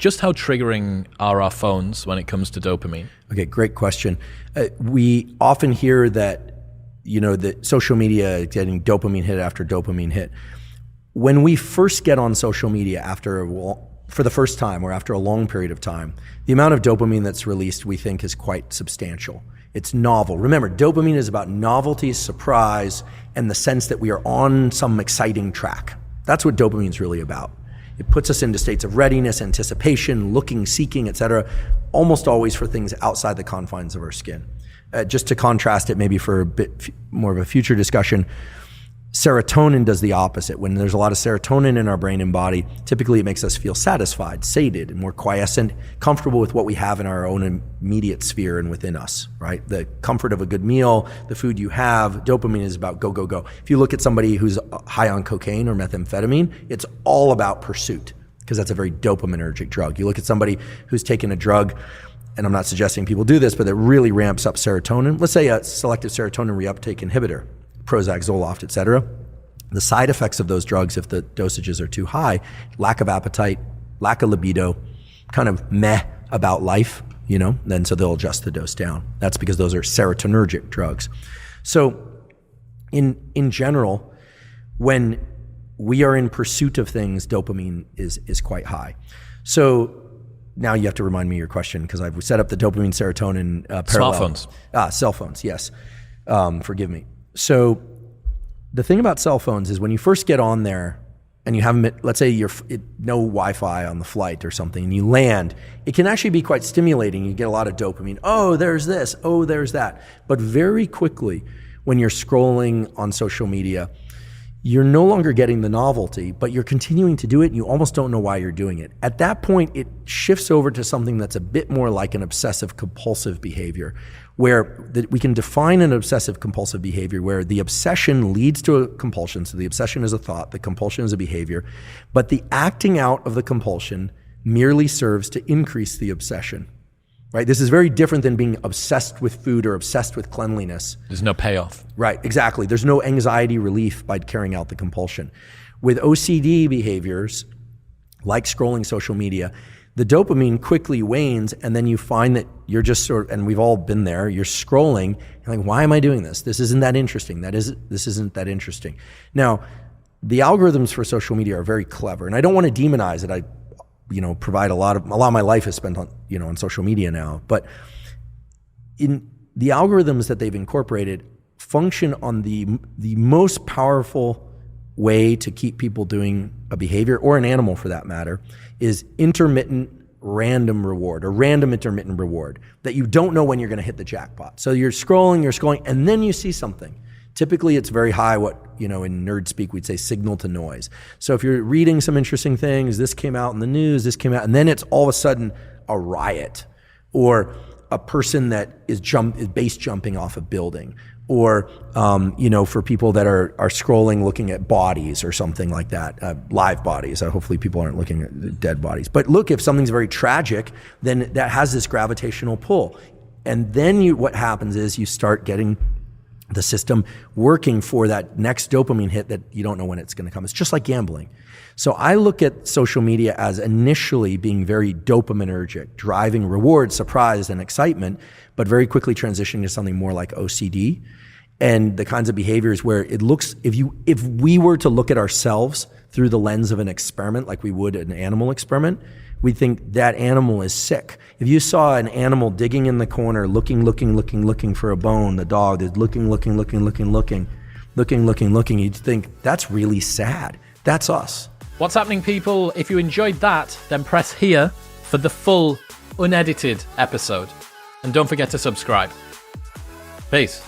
just how triggering are our phones when it comes to dopamine? Okay, great question. We often hear that, that social media getting dopamine hit after dopamine hit. When we first get on social media for the first time or after a long period of time, the amount of dopamine that's released we think is quite substantial. It's novel. Remember, dopamine is about novelty, surprise, and the sense that we are on some exciting track. That's what dopamine is really about. It puts us into states of readiness, anticipation, looking, seeking, etc., almost always for things outside the confines of our skin. Just to contrast it maybe for a bit more of a future discussion, serotonin does the opposite. When there's a lot of serotonin in our brain and body, typically it makes us feel satisfied, sated, and more quiescent, comfortable with what we have in our own immediate sphere and within us, right? The comfort of a good meal, the food you have. Dopamine is about go, go, go. If you look at somebody who's high on cocaine or methamphetamine, it's all about pursuit, because that's a very dopaminergic drug. You look at somebody who's taken a drug, and I'm not suggesting people do this, but it really ramps up serotonin. Let's say a selective serotonin reuptake inhibitor, Prozac, Zoloft, etc. The side effects of those drugs, if the dosages are too high, lack of appetite, lack of libido, kind of meh about life, then so they'll adjust the dose down. That's because those are serotonergic drugs. So in general, when we are in pursuit of things, dopamine is quite high. So now you have to remind me your question, because I've set up the dopamine serotonin parallel. Smartphones. Cell phones, yes. Forgive me. So the thing about cell phones is when you first get on there and you have, let's say no Wi-Fi on the flight or something, and you land, it can actually be quite stimulating. You get a lot of dopamine. Oh, there's this. Oh, there's that. But very quickly, when you're scrolling on social media, you're no longer getting the novelty, but you're continuing to do it and you almost don't know why you're doing it. At that point, it shifts over to something that's a bit more like an obsessive compulsive behavior, where we can define an obsessive compulsive behavior where the obsession leads to a compulsion. So the obsession is a thought, the compulsion is a behavior, but the acting out of the compulsion merely serves to increase the obsession. Right? This is very different than being obsessed with food or obsessed with cleanliness. There's no payoff. Right, exactly. There's no anxiety relief by carrying out the compulsion. With OCD behaviors, like scrolling social media, the dopamine quickly wanes, and then you find that you're just and we've all been there, you're scrolling, you're like, why am I doing this? This isn't that interesting. This isn't that interesting. Now, the algorithms for social media are very clever, and I don't want to demonize it. Provide a lot of my life is spent on, on social media now, but in the algorithms that they've incorporated function on the most powerful way to keep people doing a behavior, or an animal for that matter, is intermittent random reward, or random intermittent reward, that you don't know when you're going to hit the jackpot. So you're scrolling, and then you see something. Typically, it's very high, in nerd speak, we'd say signal to noise. So if you're reading some interesting things, this came out in the news, and then it's all of a sudden a riot, or a person that is base jumping off a building, or, for people that are scrolling, looking at bodies or something like that, live bodies. Hopefully people aren't looking at dead bodies. But look, if something's very tragic, then that has this gravitational pull. And then what happens is you start getting the system working for that next dopamine hit that you don't know when it's going to come. It's just like gambling. So I look at social media as initially being very dopaminergic, driving reward, surprise, and excitement, but very quickly transitioning to something more like OCD and the kinds of behaviors where it looks, if we were to look at ourselves through the lens of an experiment, like we would an animal experiment, we think that animal is sick. If you saw an animal digging in the corner, looking for a bone, the dog is looking, you'd think that's really sad. That's us. What's happening, people? If you enjoyed that, then press here for the full, unedited episode. And don't forget to subscribe. Peace.